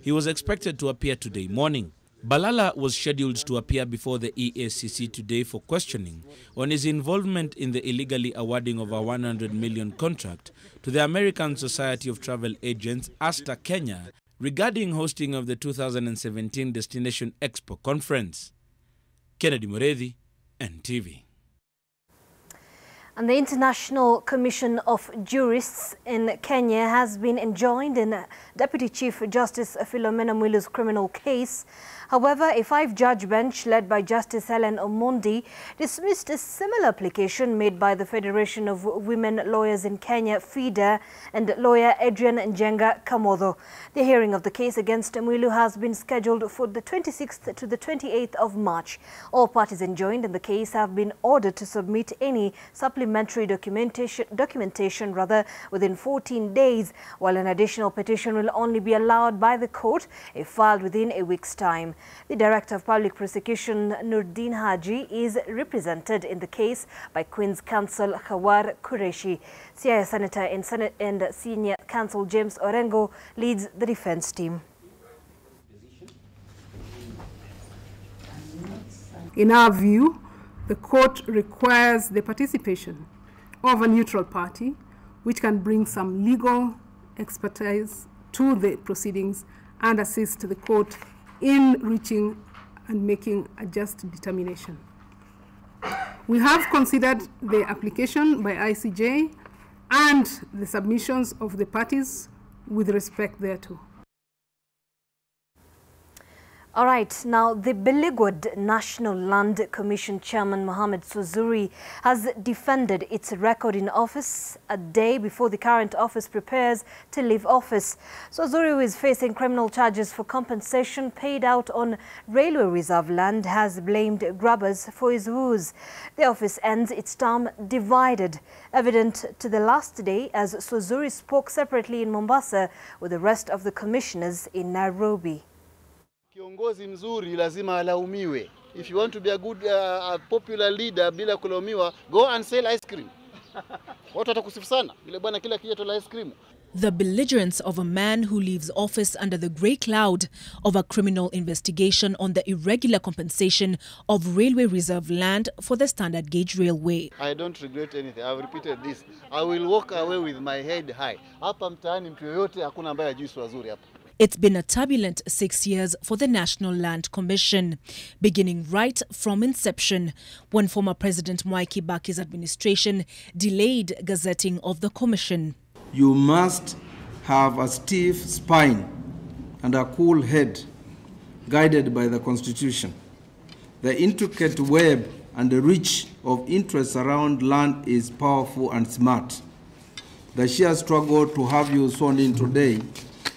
He was expected to appear today morning. Balala was scheduled to appear before the EACC today for questioning on his involvement in the illegally awarding of a 100 million contract to the American Society of Travel Agents, ASTA Kenya, regarding hosting of the 2017 Destination Expo Conference. Kennedy Mureithi, NTV. And the International Commission of Jurists in Kenya has been enjoined in Deputy Chief Justice Philomena Mwilu's criminal case. However, a 5-judge bench led by Justice Helen Omondi dismissed a similar application made by the Federation of Women Lawyers in Kenya, FIDA, and lawyer Adrian Njenga Kamodho. The hearing of the case against Mwilu has been scheduled for the 26th to the 28th of March. All parties enjoined in the case have been ordered to submit any supplementary documentation within 14 days, while an additional petition will only be allowed by the court if filed within a week's time. The Director of Public Prosecution, Nurdin Haji, is represented in the case by Queen's Counsel Khawar Qureshi. Siaya Senator and Senior Counsel James Orengo leads the defense team. In our view, the court requires the participation of a neutral party which can bring some legal expertise to the proceedings and assist the court in reaching and making a just determination. We have considered the application by ICJ and the submissions of the parties with respect thereto. All right, now the beleaguered National Land Commission Chairman Mohamed Swazuri has defended its record in office a day before the current office prepares to leave office. Swazuri, who is facing criminal charges for compensation paid out on railway reserve land, has blamed grabbers for his woes. The office ends its term divided, evident to the last day as Swazuri spoke separately in Mombasa with the rest of the commissioners in Nairobi. Kiongozi mzuri lazima alaumiwe. If you want to be a good popular leader bila kulaumiwa, go and sell ice cream. Watu watakusifu sana. Ile bwana kila kitu la ice cream. The belligerence of a man who leaves office under the grey cloud of a criminal investigation on the irregular compensation of railway reserve land for the standard gauge railway. I don't regret anything. I've repeated this. I will walk away with my head high. Hapa mtaani mtu yoyote hakuna ambaye hajui Swazuri hapa. It's been a turbulent 6 years for the National Land Commission, beginning right from inception, when former President Mwai Kibaki's administration delayed gazetting of the commission. You must have a stiff spine and a cool head, guided by the Constitution. The intricate web and the reach of interests around land is powerful and smart. The sheer struggle to have you sworn in today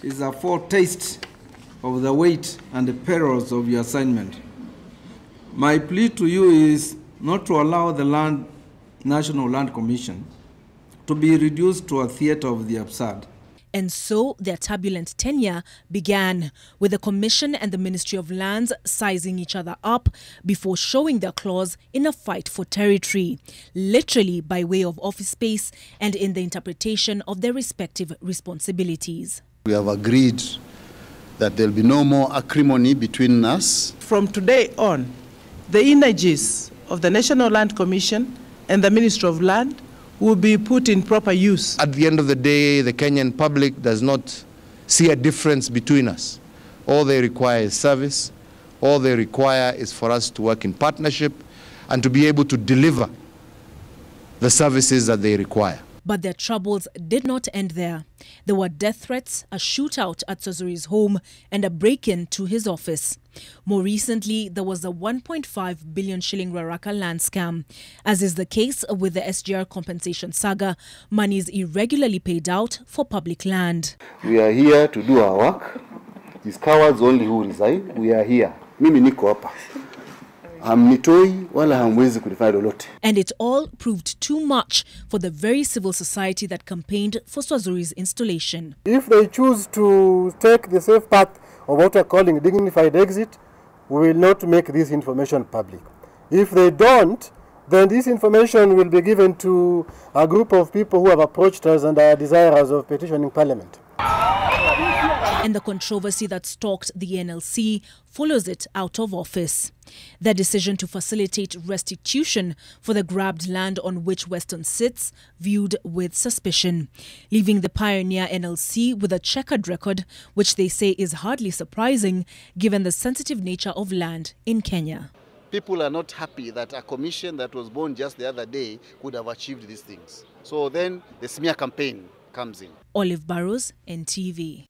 is a foretaste of the weight and the perils of your assignment. My plea to you is not to allow the National Land Commission to be reduced to a theater of the absurd. And so their turbulent tenure began, with the Commission and the Ministry of Lands sizing each other up before showing their claws in a fight for territory, literally by way of office space and in the interpretation of their respective responsibilities. We have agreed that there will be no more acrimony between us. From today on, the energies of the National Land Commission and the Ministry of Land will be put in proper use. At the end of the day, the Kenyan public does not see a difference between us. All they require is service. All they require is for us to work in partnership and to be able to deliver the services that they require. But their troubles did not end there. There were death threats, a shootout at Swazuri's home, and a break-in to his office. More recently, there was a 1.5 billion shilling Raraka land scam. As is the case with the SGR compensation saga, money is irregularly paid out for public land. We are here to do our work. These cowards only who resign. We are here. Mimi niko hapa. And it all proved too much for the very civil society that campaigned for Swazuri's installation. If they choose to take the safe path of what we are calling dignified exit, we will not make this information public. If they don't, then this information will be given to a group of people who have approached us and are desirous of petitioning Parliament. and the controversy that stalked the NLC follows it out of office. Their decision to facilitate restitution for the grabbed land on which Western sits viewed with suspicion, leaving the pioneer NLC with a checkered record, which they say is hardly surprising given the sensitive nature of land in Kenya. People are not happy that a commission that was born just the other day could have achieved these things. So then the smear campaign comes in. Olive Barrows, NTV.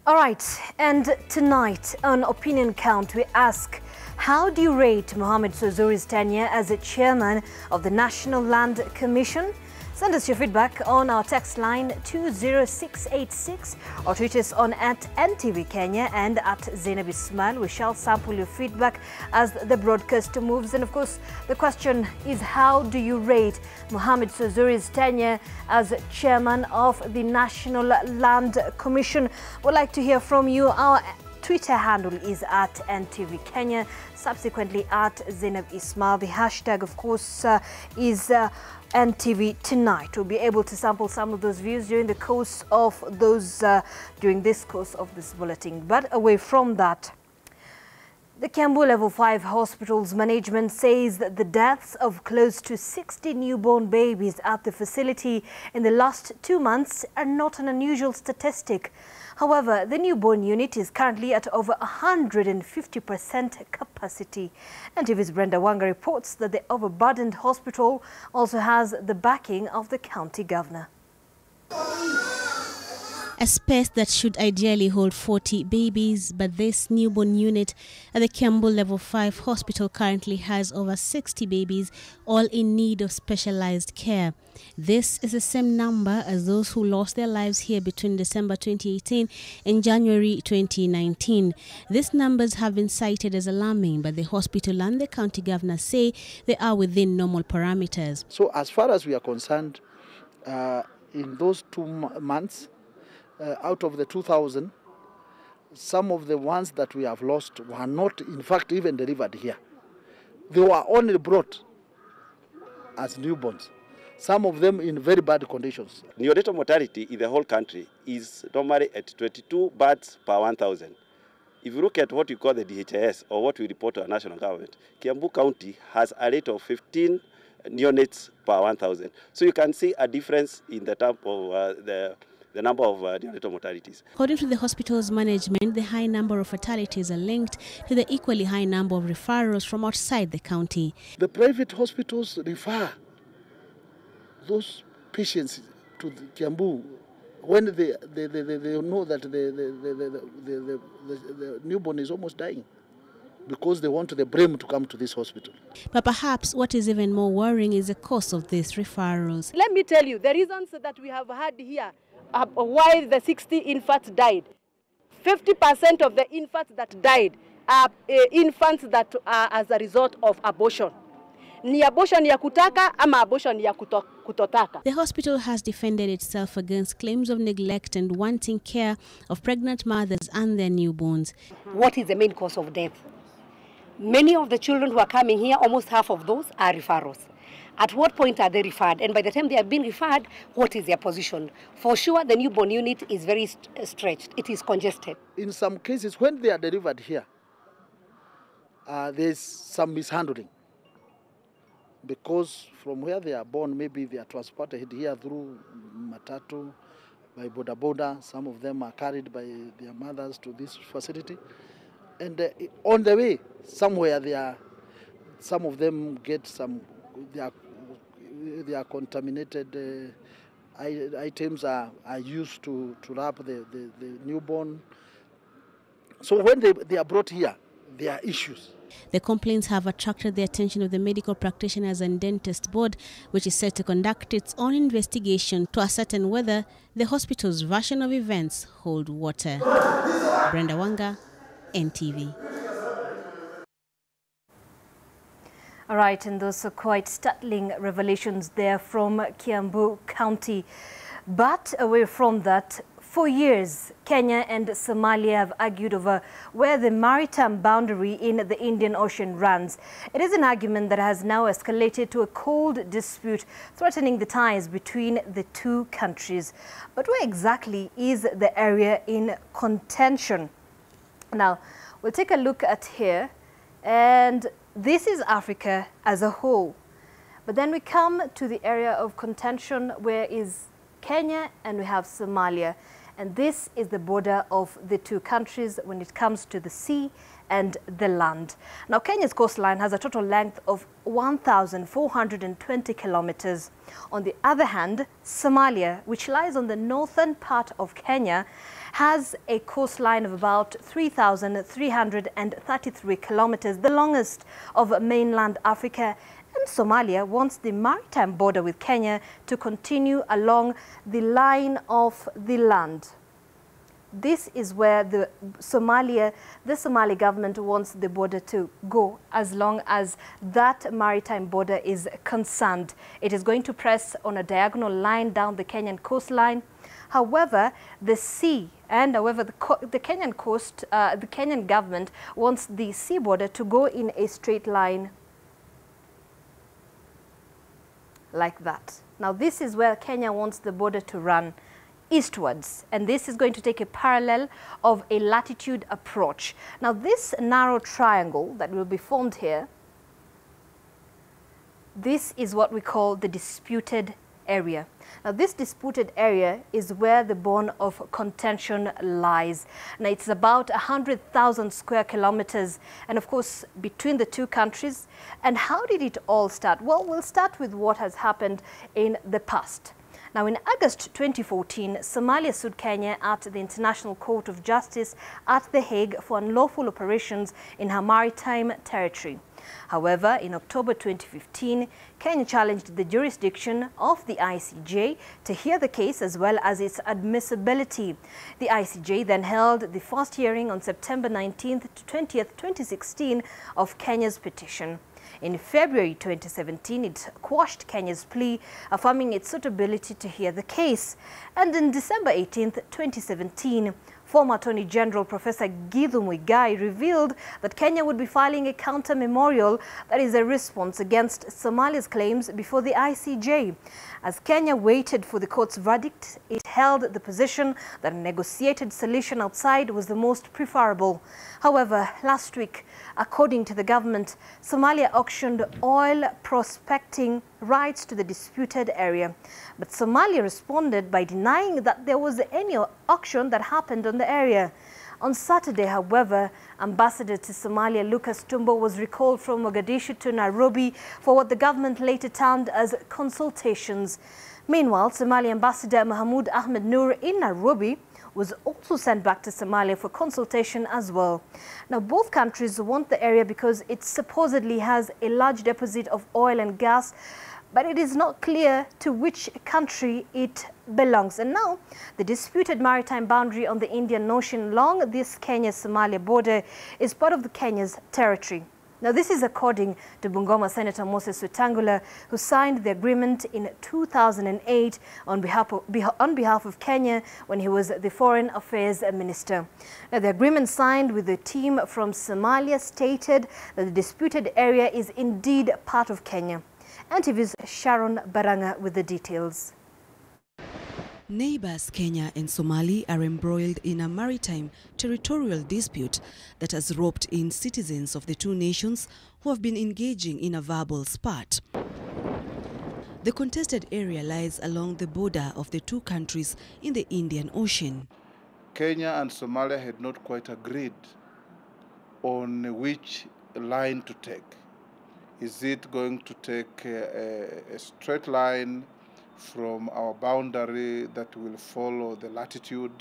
All right, and tonight on Opinion Count, we ask, how do you rate Mohamed Souzoury's tenure as a chairman of the National Land Commission? Send us your feedback on our text line 20686 or tweet us on @NTV Kenya and @Zeynab Ismail. We shall sample your feedback as the broadcast moves. And of course, the question is, how do you rate Mohamed Souzoury's tenure as chairman of the National Land Commission? We'd like to hear from you. Our Twitter handle is @NTV Kenya, subsequently @Zeynab Ismail. The hashtag, of course, is NTV Tonight. We'll be able to sample some of those views during the course of this bulletin. But away from that, the Kiambu Level 5 Hospital's management says that the deaths of close to 60 newborn babies at the facility in the last 2 months are not an unusual statistic. However, the newborn unit is currently at over 150% capacity. NTV's Brenda Wanga reports that the overburdened hospital also has the backing of the county governor. A space that should ideally hold 40 babies, but this newborn unit at the Kiambu Level 5 Hospital currently has over 60 babies, all in need of specialized care. This is the same number as those who lost their lives here between December 2018 and January 2019. These numbers have been cited as alarming, but the hospital and the county governor say they are within normal parameters. So as far as we are concerned, in those 2 months, out of the 2,000, some of the ones that we have lost were not, in fact, even delivered here. They were only brought as newborns, some of them in very bad conditions. Neonatal mortality in the whole country is normally at 22 births per 1,000. If you look at what we call the DHIS, or what we report to our national government, Kiambu County has a rate of 15 neonates per 1,000. So you can see a difference in the term of the number of neonatal mortalities. According to the hospital's management, the high number of fatalities are linked to the equally high number of referrals from outside the county. The private hospitals refer those patients to the Kiambu when they know that the newborn is almost dying, because they want the blame to come to this hospital. But perhaps what is even more worrying is the cost of these referrals. Let me tell you, the reasons that we have had here why the 60 infants died. 50% of the infants that died are infants that are as a result of abortion. Ni abortion ya kutaka ama abortion ya kutotaka. The hospital has defended itself against claims of neglect and wanting care of pregnant mothers and their newborns. What is the main cause of death? Many of the children who are coming here, almost half of those are referrals. At what point are they referred? And by the time they are being referred, what is their position? For sure, the newborn unit is very stretched. It is congested. In some cases, when they are delivered here, there's some mishandling. Because from where they are born, maybe they are transported here through matatu, by boda boda. Some of them are carried by their mothers to this facility. And on the way, somewhere some of them get they are contaminated items are used to wrap the newborn. So when they are brought here, there are issues. The complaints have attracted the attention of the Medical Practitioners and Dentists Board, which is set to conduct its own investigation to ascertain whether the hospital's version of events hold water. Brenda Wanga, NTV. All right, and those are quite startling revelations there from Kiambu County. But away from that, For years, Kenya and Somalia have argued over where the maritime boundary in the Indian Ocean runs. It is an argument that has now escalated to a cold dispute threatening the ties between the two countries. But where exactly is the area in contention? Now, we'll take a look at here, and this is Africa as a whole. But then we come to the area of contention where is Kenya and we have Somalia. And this is the border of the two countries when it comes to the sea and the land. Now, Kenya's coastline has a total length of 1,420 kilometers. On the other hand, Somalia, which lies on the northern part of Kenya, has a coastline of about 3,333 kilometers, the longest of mainland Africa. And Somalia wants the maritime border with Kenya to continue along the line of the land. This is where the Somali government wants the border to go as long as that maritime border is concerned. It is going to press on a diagonal line down the Kenyan coastline. However, the sea and however the Kenyan coast, the Kenyan government wants the sea border to go in a straight line like that. Now, this is where Kenya wants the border to run eastwards, and this is going to take a parallel of a latitude approach. Now, this narrow triangle that will be formed here, this is what we call the disputed area. Now, this disputed area is where the bone of contention lies. Now, it's about 100,000 square kilometers, and of course, between the two countries. And how did it all start? Well, we'll start with what has happened in the past. Now, in August 2014, Somalia sued Kenya at the International Court of Justice at The Hague for unlawful operations in her maritime territory. However, in October 2015, Kenya challenged the jurisdiction of the ICJ to hear the case as well as its admissibility. The ICJ then held the first hearing on September 19th to 20th, 2016 of Kenya's petition. In February 2017, it quashed Kenya's plea, affirming its suitability to hear the case. And on December 18th, 2017, former Attorney General Professor Githu Muigai revealed that Kenya would be filing a counter-memorial that is a response against Somalia's claims before the ICJ. As Kenya waited for the court's verdict, it held the position that a negotiated solution outside was the most preferable. However, last week, according to the government, Somalia auctioned oil prospecting rights to the disputed area. But Somalia responded by denying that there was any auction that happened on the area. On Saturday, however, Ambassador to Somalia Lucas Tumbo was recalled from Mogadishu to Nairobi for what the government later termed as consultations. Meanwhile, Somali Ambassador Mahmoud Ahmed Nur in Nairobi was also sent back to Somalia for consultation as well. Now, both countries want the area because it supposedly has a large deposit of oil and gas, but it is not clear to which country it belongs. And now, the disputed maritime boundary on the Indian Ocean along this Kenya-Somalia border is part of the Kenya's territory. Now, this is according to Bungoma Senator Moses Wetangula, who signed the agreement in 2008 on behalf of Kenya when he was the Foreign Affairs Minister. Now, the agreement signed with the team from Somalia stated that the disputed area is indeed part of Kenya. NTV's Sharon Baranga with the details. Neighbors Kenya and Somali are embroiled in a maritime territorial dispute that has roped in citizens of the two nations who have been engaging in a verbal spat. The contested area lies along the border of the two countries in the Indian Ocean. Kenya and Somalia had not quite agreed on which line to take. Is it going to take a straight line from our boundary that will follow the latitude,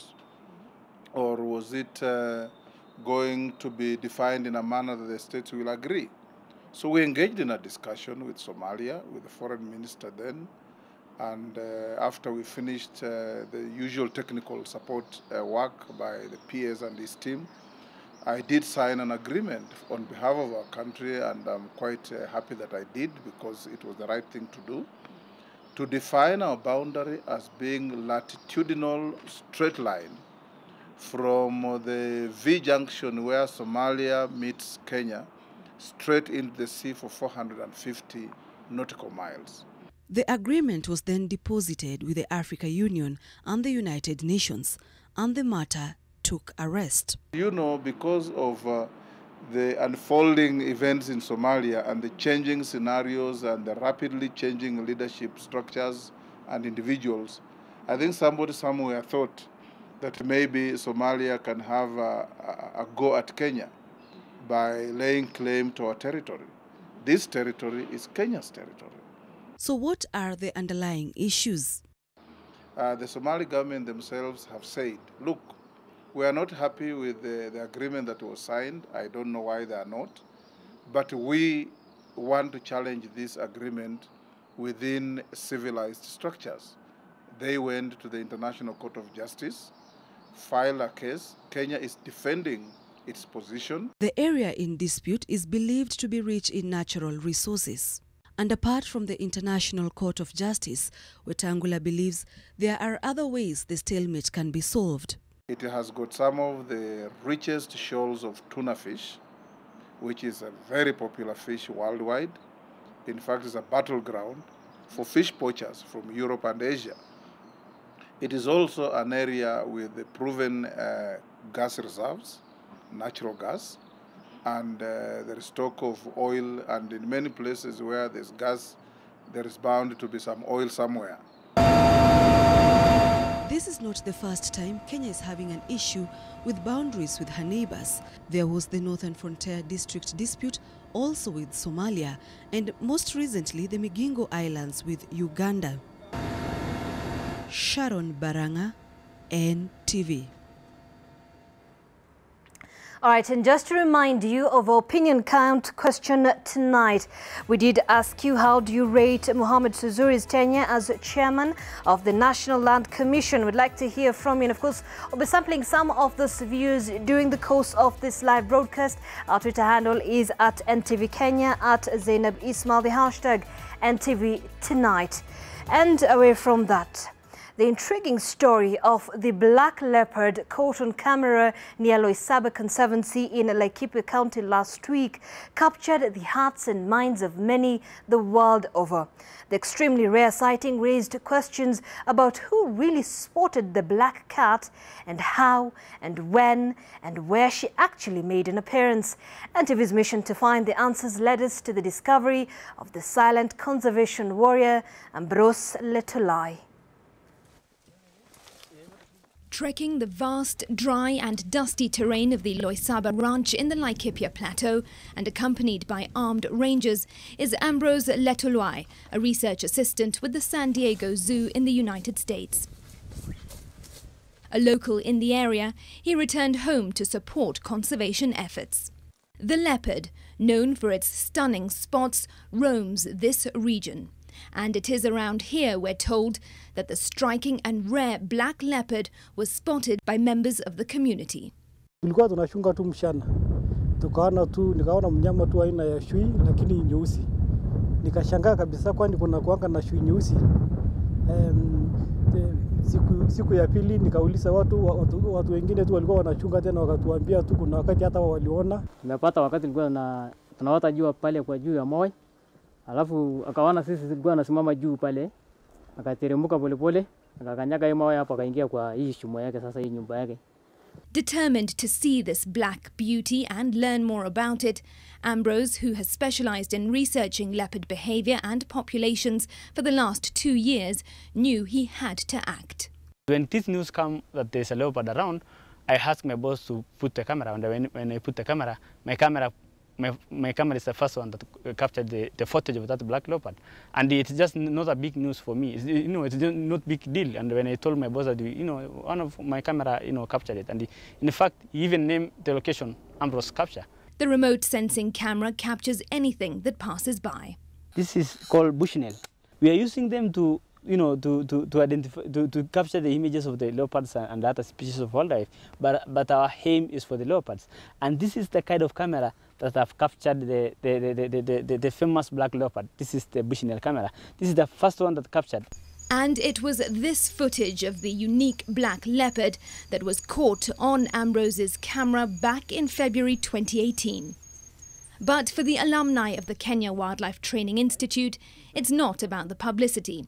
or was it going to be defined in a manner that the states will agree? So we engaged in a discussion with Somalia, with the foreign minister then, and after we finished the usual technical support work by the PS and his team, I did sign an agreement on behalf of our country, and I'm quite happy that I did, because it was the right thing to do. to define our boundary as being latitudinal straight line from the V junction where Somalia meets Kenya straight into the sea for 450 nautical miles. The agreement was then deposited with the African Union and the United Nations, and the matter took a rest. You know, because of the unfolding events in Somalia and the changing scenarios and the rapidly changing leadership structures and individuals, I think somebody somewhere thought that maybe Somalia can have a go at Kenya by laying claim to our territory. This territory is Kenya's territory. So what are the underlying issues? The Somali government themselves have said, look, we are not happy with the agreement that was signed. I don't know why they are not. But we want to challenge this agreement within civilized structures. They went to the International Court of Justice, filed a case. Kenya is defending its position. The area in dispute is believed to be rich in natural resources. And apart from the International Court of Justice, Wetangula believes there are other ways the stalemate can be solved. It has got some of the richest shoals of tuna fish, which is a very popular fish worldwide. In fact, it's a battleground for fish poachers from Europe and Asia. It is also an area with proven gas reserves, natural gas, and there is stock of oil, and in many places where there's gas, there is bound to be some oil somewhere. This is not the first time Kenya is having an issue with boundaries with her neighbors. There was the Northern Frontier District dispute also with Somalia, and most recently the Migingo Islands with Uganda. Sharon Baranga, NTV. All right, and just to remind you of our opinion count question tonight, we did ask you, how do you rate Mohamed Suzuri's tenure as chairman of the National Land Commission? We'd like to hear from you, and of course, we'll be sampling some of those views during the course of this live broadcast. Our Twitter handle is at NTV Kenya, at Zeynab Ismail, the hashtag NTV Tonight. And away from that, the intriguing story of the black leopard caught on camera near Loisaba Conservancy in Laikipia County last week captured the hearts and minds of many the world over. The extremely rare sighting raised questions about who really spotted the black cat and how and when and where she actually made an appearance. NTV's mission to find the answers led us to the discovery of the silent conservation warrior Ambrose Letolai. Trekking the vast, dry and dusty terrain of the Loisaba Ranch in the Laikipia Plateau and accompanied by armed rangers is Ambrose Letolai, a research assistant with the San Diego Zoo in the United States. A local in the area, he returned home to support conservation efforts. The leopard, known for its stunning spots, roams this region. And it is around here, we're told, that the striking and rare black leopard was spotted by members of the community. Tulikuwa tunachunga tu mchana. Nikaona mnyama tu aina ya shui lakini nyeusi. Nikashangaa kabisa kwani kuna kuanga na shui nyeusi. Siku ya pili nikauliza watu wengine tu walikuwa wanachunga tena wakatuambia tu kuna wakati hata waliona. Nimepata wakati nilikuwa tunawata jua pale kwa juu ya mawe. Alafu akaona sisi tulikuwa nasimama juu pale, akateremka polepole, akakanyaga hiyo mawe hapo akaingia kwa hii shimo yake, sasa hii nyumba yake. Determined to see this black beauty and learn more about it, Ambrose, who has specialized in researching leopard behavior and populations for the last 2 years, knew he had to act. When this news came that there's a leopard around, I asked my boss to put the camera, and when I put the camera, my camera is the first one that captured the footage of that black leopard. And it's just not a big news for me. It's not big deal. And when I told my boss that, one of my camera, captured it. And in fact, he even named the location Ambrose capture. The remote sensing camera captures anything that passes by. This is called bushnell. We are using them to identify, to capture the images of the leopards and other species of wildlife, but our aim is for the leopards. And this is the kind of camera that have captured the famous black leopard. This is the Bushnell camera. This is the first one that captured. And it was this footage of the unique black leopard that was caught on Ambrose's camera back in February 2018. But for the alumni of the Kenya Wildlife Training Institute, it's not about the publicity.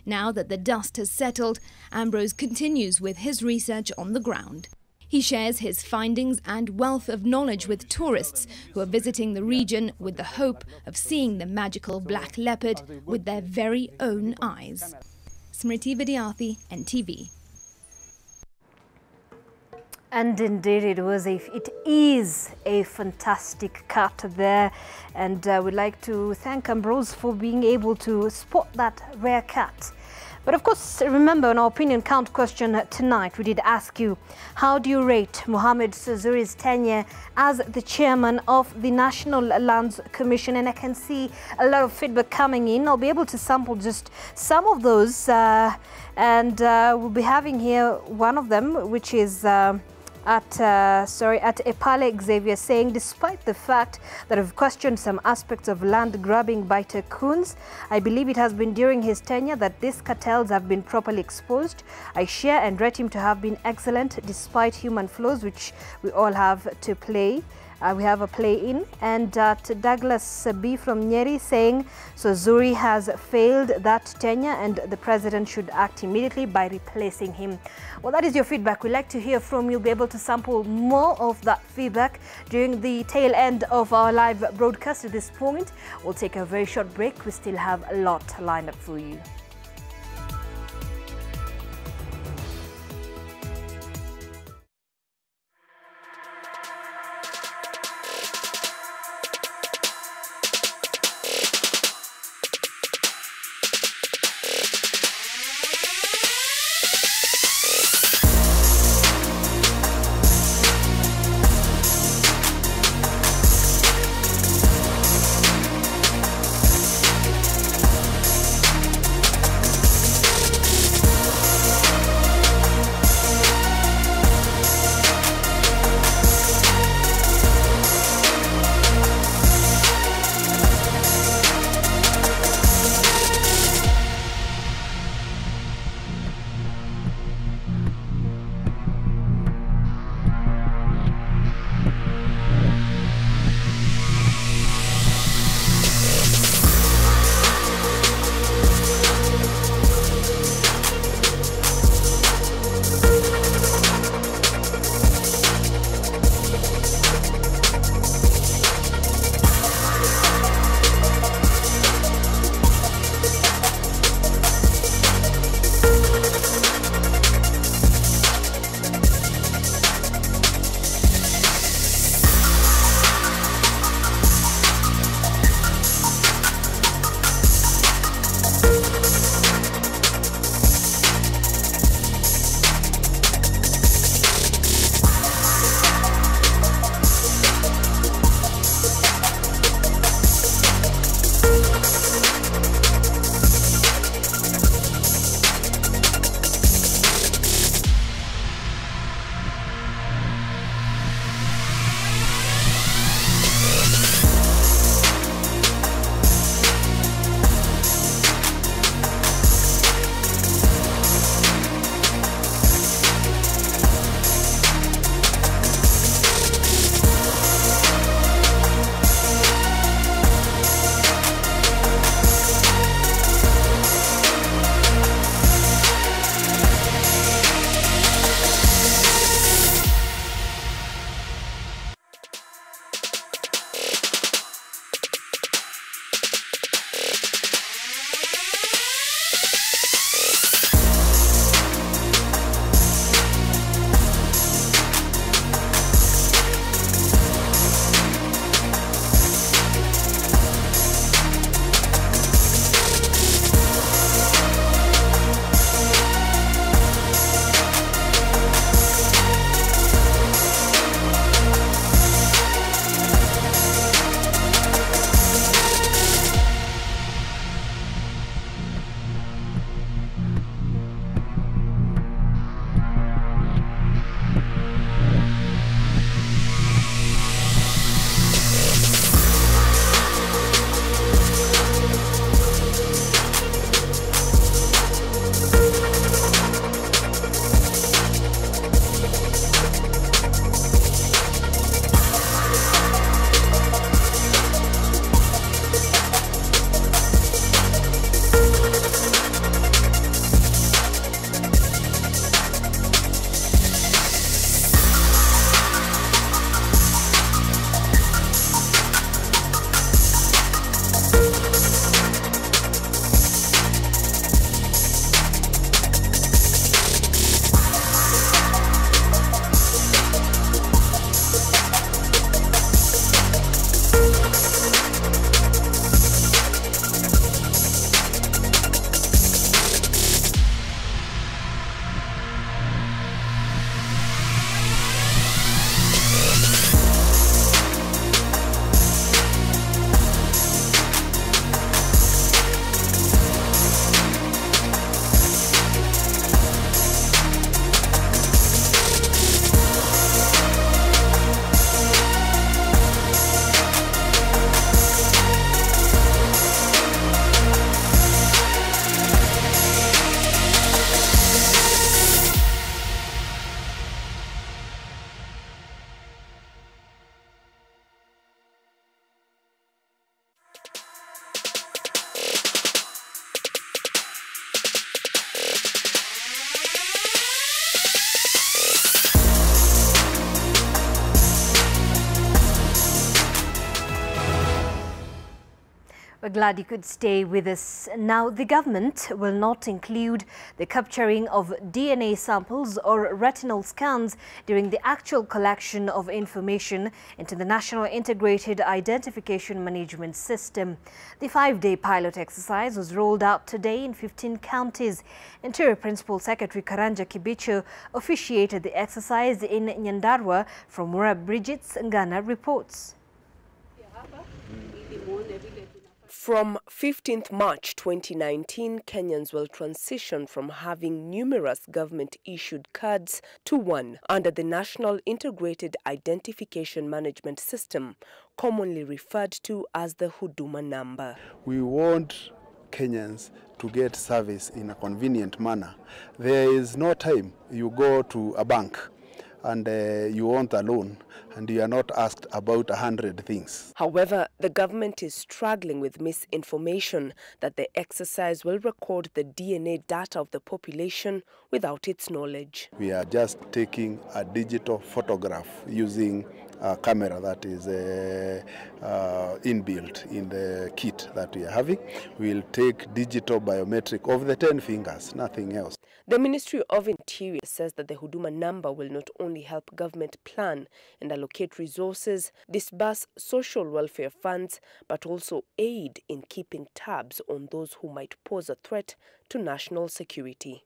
Now that the dust has settled, Ambrose continues with his research on the ground. He shares his findings and wealth of knowledge with tourists who are visiting the region with the hope of seeing the magical black leopard with their very own eyes. Smriti Vidyarthi, NTV. And indeed, it is a fantastic cat there, and we'd like to thank Ambrose for being able to spot that rare cat. But of course, remember, on our opinion count question tonight, we did ask you, how do you rate Mohamed Suzuri's tenure as the chairman of the National Lands Commission? And I can see a lot of feedback coming in. I'll be able to sample just some of those, and we'll be having here one of them, which is at Epale Xavier, saying, despite the fact that I've questioned some aspects of land grabbing by tycoons, I believe it has been during his tenure that these cartels have been properly exposed. I share and rate him to have been excellent despite human flaws, which we all have to play. We have a play in. And Douglas B from Nyeri saying, so Zuri has failed that tenure and the president should act immediately by replacing him. Well, that is your feedback. We'd like to hear from you. You'll be able to sample more of that feedback during the tail end of our live broadcast. At this point, we'll take a very short break. We still have a lot lined up for you. We're glad you could stay with us. Now, the government will not include the capturing of DNA samples or retinal scans during the actual collection of information into the National Integrated Identification Management System. The 5-day pilot exercise was rolled out today in 15 counties. Interior Principal Secretary Karanja Kibicho officiated the exercise in Nyandarua, from where Bridget Ngana reports. From 15th March 2019, Kenyans will transition from having numerous government-issued cards to one under the National Integrated Identification Management System, commonly referred to as the Huduma number. We want Kenyans to get service in a convenient manner. There is no time you go to a bank and you want a loan and you are not asked about 100 things. However, the government is struggling with misinformation that the exercise will record the DNA data of the population without its knowledge. We are just taking a digital photograph using a camera that is inbuilt in the kit that we are having. We will take digital biometric of the 10 fingers, nothing else. The Ministry of Interior says that the Huduma number will not only help government plan and allocate resources, disburse social welfare funds, but also aid in keeping tabs on those who might pose a threat to national security.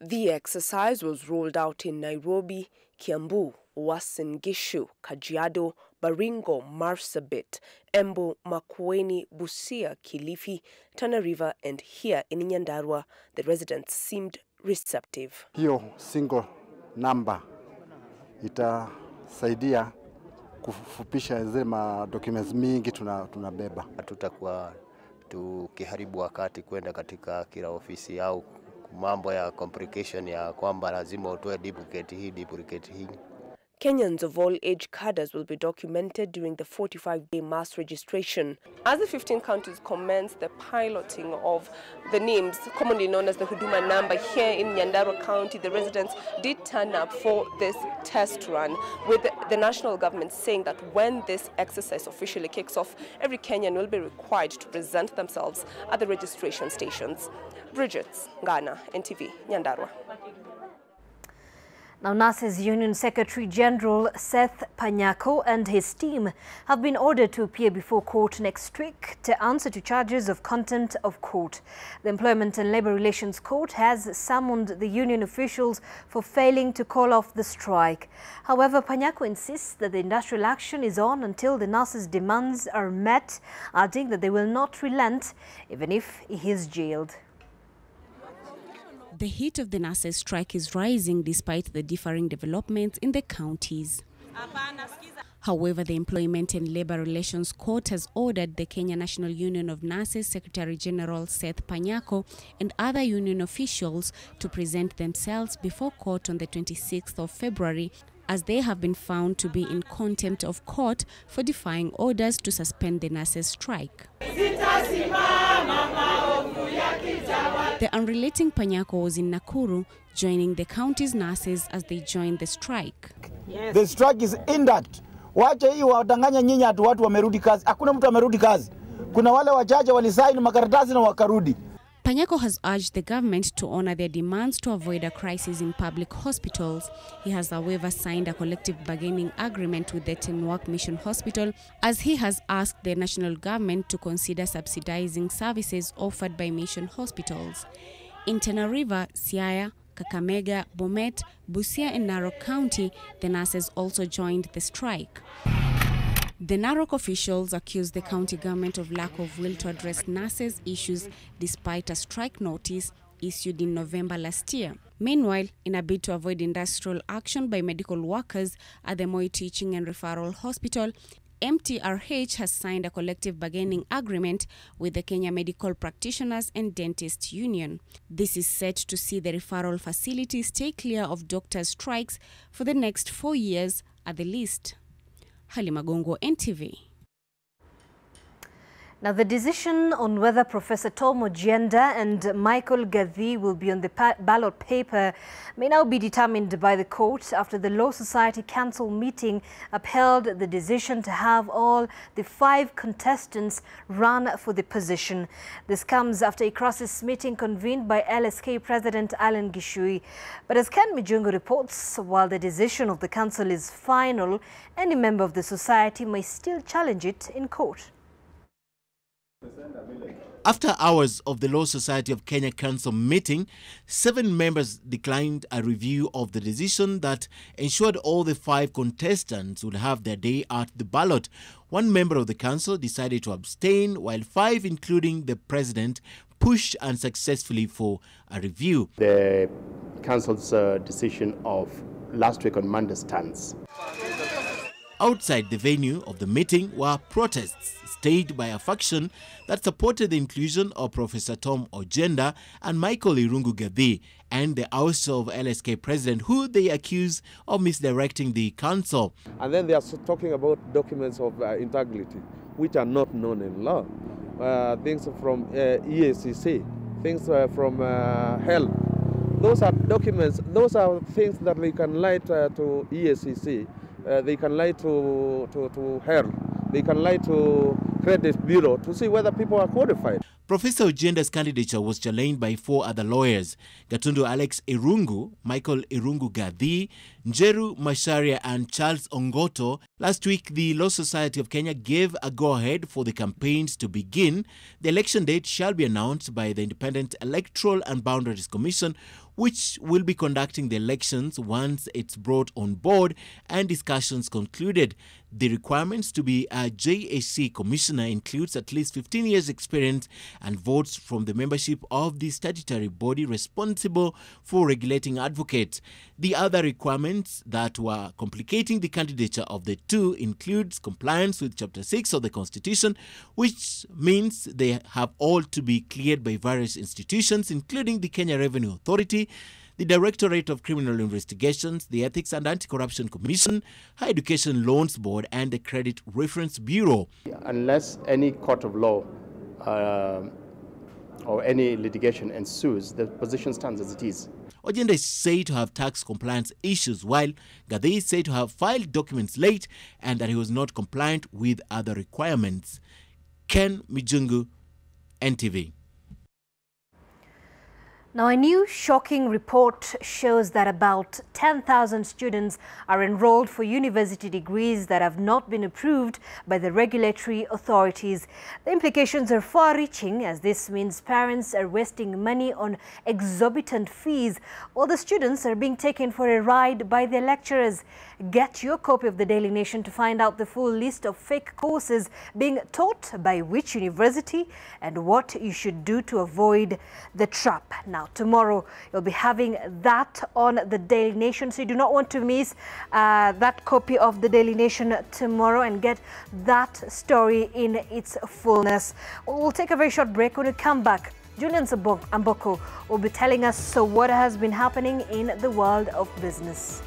The exercise was rolled out in Nairobi, Kiambu, Uasin Gishu, Kajiado, Baringo, Marsabit, Embu, Makueni, Busia, Kilifi, Tana River, and here in Nyandarua, the residents seemed receptive. Hiyo single number itasaidia kufupisha zile documents mingi tunabeba. Hatutakuwa tukiharibu wakati kwenda katika kila ofisi au mambo ya complication ya kwamba lazima utoe duplicate hii. Kenyans of all age cadres will be documented during the 45-day mass registration. As the 15 counties commence the piloting of the names, commonly known as the Huduma number, here in Nyandarua County, the residents did turn up for this test run, with the national government saying that when this exercise officially kicks off, every Kenyan will be required to present themselves at the registration stations. Bridget Ngana, NTV, Nyandarua. Now, NASA's Union Secretary General Seth Panyako and his team have been ordered to appear before court next week to answer to charges of contempt of court. The Employment and Labour Relations Court has summoned the union officials for failing to call off the strike. However, Panyako insists that the industrial action is on until the NASA's demands are met, adding that they will not relent even if he is jailed. The heat of the NASA's strike is rising despite the differing developments in the counties. However, the Employment and Labour Relations Court has ordered the Kenya National Union of Nurses Secretary General Seth Panyako and other union officials to present themselves before court on the 26th of February, as they have been found to be in contempt of court for defying orders to suspend the nurses' strike. The unrelating Panyako was in Nakuru, joining the county's nurses as they joined the strike. Yes. The strike is intact. Wacha hii wadanganya nyinyi atu watu wamerudi kazi. Hakuna mtu amerudi kazi. Kuna wale wachache walisaini makaratasi na wakarudi. Panyako has urged the government to honor their demands to avoid a crisis in public hospitals. He has, however, signed a collective bargaining agreement with the Tenwak Mission Hospital, as he has asked the national government to consider subsidizing services offered by mission hospitals. In Tana River, Siaya, Kakamega, Bomet, Busia and Narok County, the nurses also joined the strike. The Narok officials accused the county government of lack of will to address nurses' issues despite a strike notice issued in November last year. Meanwhile, in a bid to avoid industrial action by medical workers at the Moi Teaching and Referral Hospital, MTRH has signed a collective bargaining agreement with the Kenya Medical Practitioners and Dentists Union. This is set to see the referral facility stay clear of doctors' strikes for the next 4 years at the least. Halima Gongo, NTV. Now, the decision on whether Professor Tom Ojienda and Michael Gathi will be on the ballot paper may now be determined by the court after the Law Society Council meeting upheld the decision to have all the 5 contestants run for the position. This comes after a crisis meeting convened by LSK President Alan Gishui. But as Ken Mijungu reports, while the decision of the council is final, any member of the society may still challenge it in court. After hours of the Law Society of Kenya Council meeting, 7 members declined a review of the decision that ensured all the 5 contestants would have their day at the ballot. 1 member of the council decided to abstain, while 5, including the president, pushed unsuccessfully for a review. The council's decision of last week on Monday stands. Outside the venue of the meeting were protests staged by a faction that supported the inclusion of Professor Tom Ojienda and Michael Irungu Gathi and the ouster of LSK president, who they accuse of misdirecting the council. And then they are talking about documents of integrity, which are not known in law. Things from EACC, things from health. Those are documents, those are things that they can lie to EACC. They can lie to health. They can lie to Credit Bureau to see whether people are qualified. Professor Ojienda's candidature was challenged by 4 other lawyers: Gatundu Alex Irungu, Michael Irungu Gathi, Njeru Masharia and Charles Ongoto. Last week, the Law Society of Kenya gave a go-ahead for the campaigns to begin. The election date shall be announced by the Independent Electoral and Boundaries Commission, which will be conducting the elections once it's brought on board and discussions concluded. The requirements to be a JSC commissioner includes at least 15 years experience and votes from the membership of the statutory body responsible for regulating advocates. The other requirements that were complicating the candidature of the 2 includes compliance with Chapter 6 of the Constitution, which means they have all to be cleared by various institutions, including the Kenya Revenue Authority, the Directorate of Criminal Investigations, the Ethics and Anti-Corruption Commission, Higher Education Loans Board, and the Credit Reference Bureau. Unless any court of law or any litigation ensues, the position stands as it is. Ojienda is said to have tax compliance issues, while Gathi is said to have filed documents late and that he was not compliant with other requirements. Ken Mijungu, NTV. Now, a new shocking report shows that about 10,000 students are enrolled for university degrees that have not been approved by the regulatory authorities. The implications are far-reaching, as this means parents are wasting money on exorbitant fees, while the students are being taken for a ride by their lecturers. Get your copy of the Daily Nation to find out the full list of fake courses being taught by which university and what you should do to avoid the trap. Now, tomorrow you'll be having that on the Daily Nation, so you do not want to miss that copy of the Daily Nation tomorrow and get that story in its fullness. We'll take a very short break. When we come back, Julian Amboko will be telling us what has been happening in the world of business.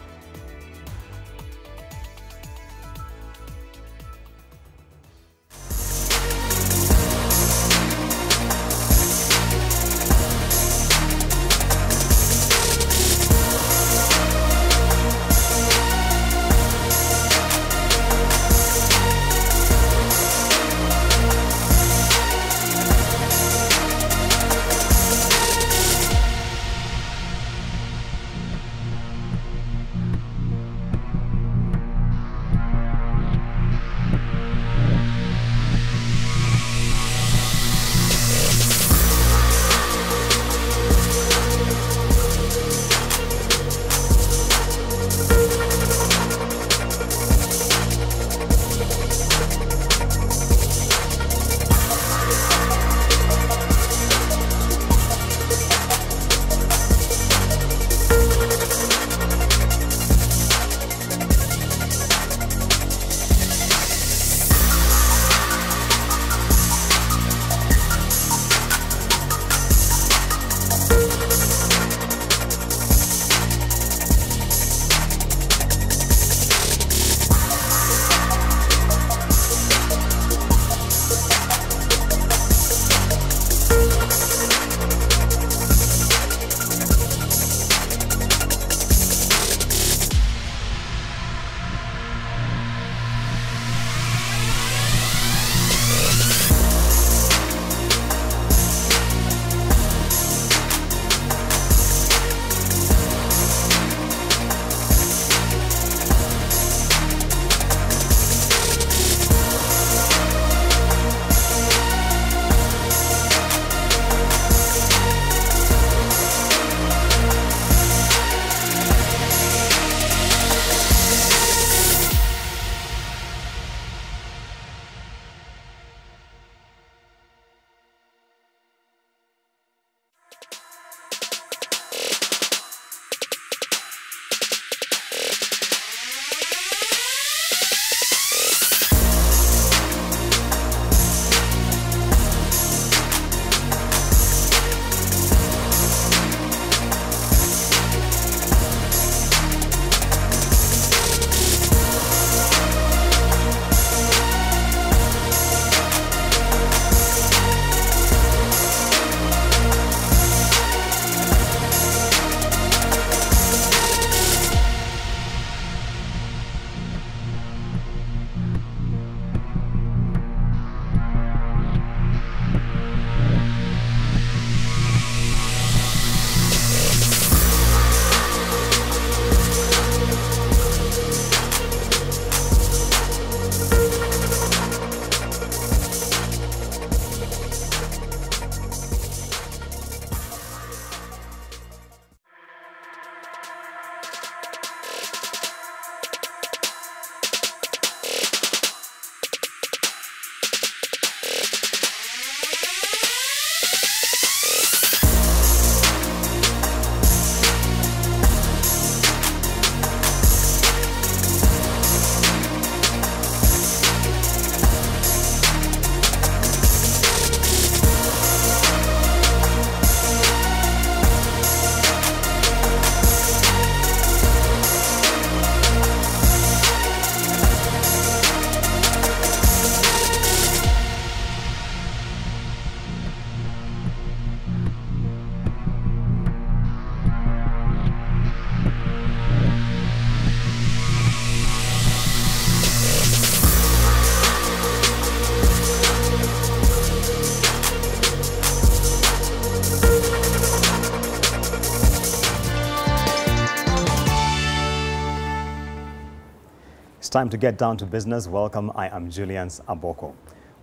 time to get down to business. Welcome, I am Julian Aboko.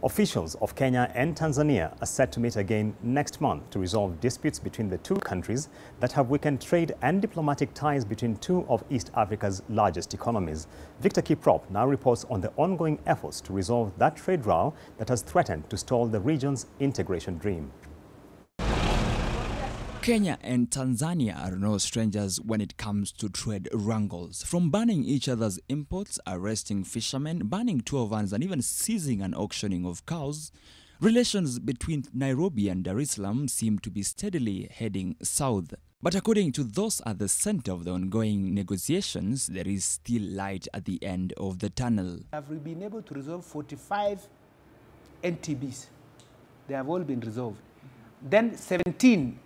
Officials of Kenya and Tanzania are set to meet again next month to resolve disputes between the two countries that have weakened trade and diplomatic ties between two of East Africa's largest economies. Victor Kiprop now reports on the ongoing efforts to resolve that trade row that has threatened to stall the region's integration dream. Kenya and Tanzania are no strangers when it comes to trade wrangles. From banning each other's imports, arresting fishermen, banning tour vans, and even seizing and auctioning of cows, relations between Nairobi and Dar es Salaam seem to be steadily heading south. But according to those at the center of the ongoing negotiations, there is still light at the end of the tunnel. Have we been able to resolve 45 NTBs? They have all been resolved. Then 17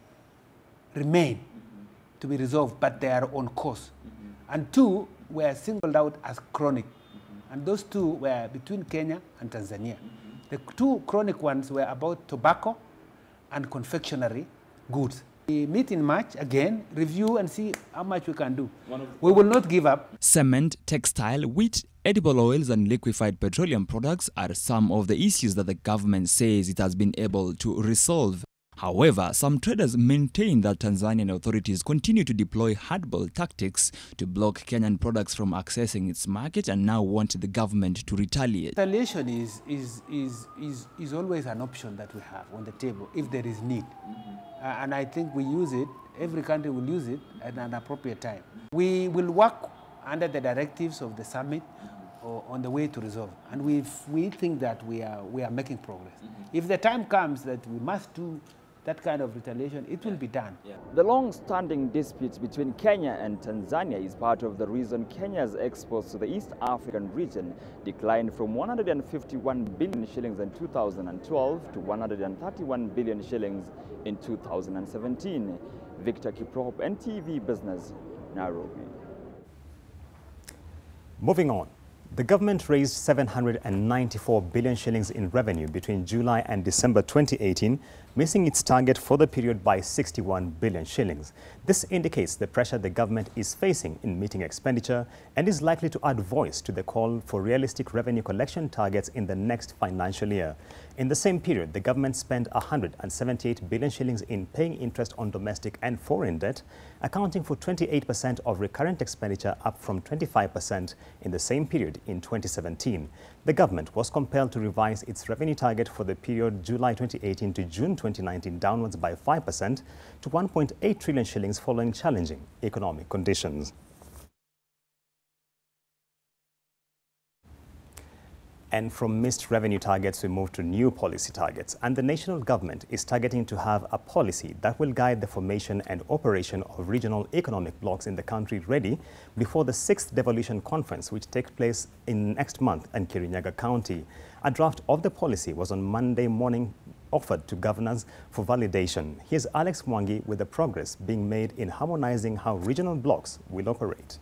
remain to be resolved, but they are on course. And 2 were singled out as chronic. And those 2 were between Kenya and Tanzania. The 2 chronic ones were about tobacco and confectionery goods. We meet in March again, review and see how much we can do. We will not give up. Cement, textile, wheat, edible oils and liquefied petroleum products are some of the issues that the government says it has been able to resolve. However, some traders maintain that Tanzanian authorities continue to deploy hardball tactics to block Kenyan products from accessing its market and now want the government to retaliate. Retaliation is always an option that we have on the table if there is need. And I think we use it, every country will use it at an appropriate time. We will work under the directives of the summit on the way to resolve. And we think that we are making progress. If the time comes that we must do that kind of retaliation, it will be done. The long-standing disputes between Kenya and Tanzania is part of the reason Kenya's exports to the East African region declined from 151 billion shillings in 2012 to 131 billion shillings in 2017. Victor Kiprop, NTV Business, Nairobi. Moving on. The government raised 794 billion shillings in revenue between July and December 2018, missing its target for the period by 61 billion shillings. This indicates the pressure the government is facing in meeting expenditure and is likely to add voice to the call for realistic revenue collection targets in the next financial year. In the same period, the government spent 178 billion shillings in paying interest on domestic and foreign debt, accounting for 28% of recurrent expenditure, up from 25% in the same period in 2017. The government was compelled to revise its revenue target for the period July 2018 to June 2019 downwards by 5% to 1.8 trillion shillings following challenging economic conditions. And from missed revenue targets, we move to new policy targets. And the national government is targeting to have a policy that will guide the formation and operation of regional economic blocks in the country ready before the 6th Devolution Conference, which takes place in next month in Kirinyaga County. A draft of the policy was on Monday morning offered to governors for validation. Here's Alex Mwangi with the progress being made in harmonizing how regional blocks will operate.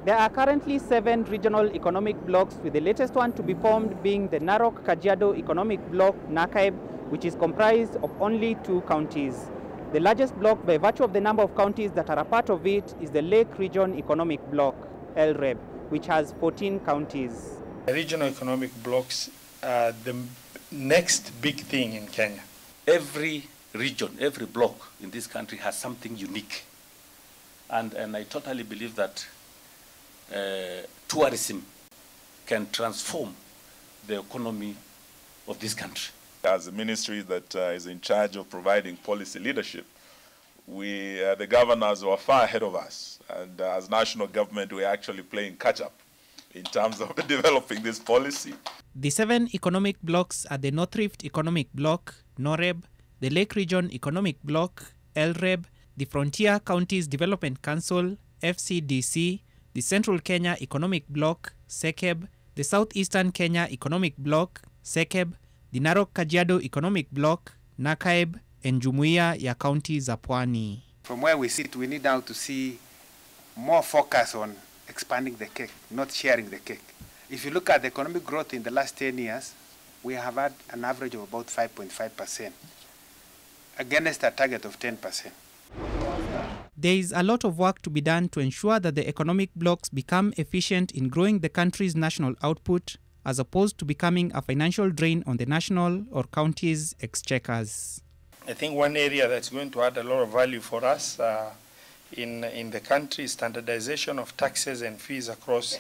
There are currently 7 regional economic blocks, with the latest one to be formed being the Narok Kajiado Economic Block, NAKAEB, which is comprised of only 2 counties. The largest block, by virtue of the number of counties that are a part of it, is the Lake Region Economic Block, LREB, which has 14 counties. The regional economic blocks are the next big thing in Kenya. Every region, every block in this country has something unique. And I totally believe that tourism can transform the economy of this country. As a ministry that is in charge of providing policy leadership, the governors were far ahead of us. And as national government, we're actually playing catch-up in terms of developing this policy. The 7 economic blocks are the North Rift Economic Block, NOREB, the Lake Region Economic Block, LREB, the Frontier Counties Development Council, FCDC, the Central Kenya Economic Block, SEKEB, the Southeastern Kenya Economic Block, SEKEB, the Narok Kajiado Economic Block, NAKAEB, and Jumuiya ya Kaunti za Pwani. From where we sit, we need now to see more focus on expanding the cake, not sharing the cake. If you look at the economic growth in the last 10 years, we have had an average of about 5.5% against a target of 10%. There is a lot of work to be done to ensure that the economic blocs become efficient in growing the country's national output, as opposed to becoming a financial drain on the national or counties' exchequers. I think one area that's going to add a lot of value for us in the country is standardization of taxes and fees across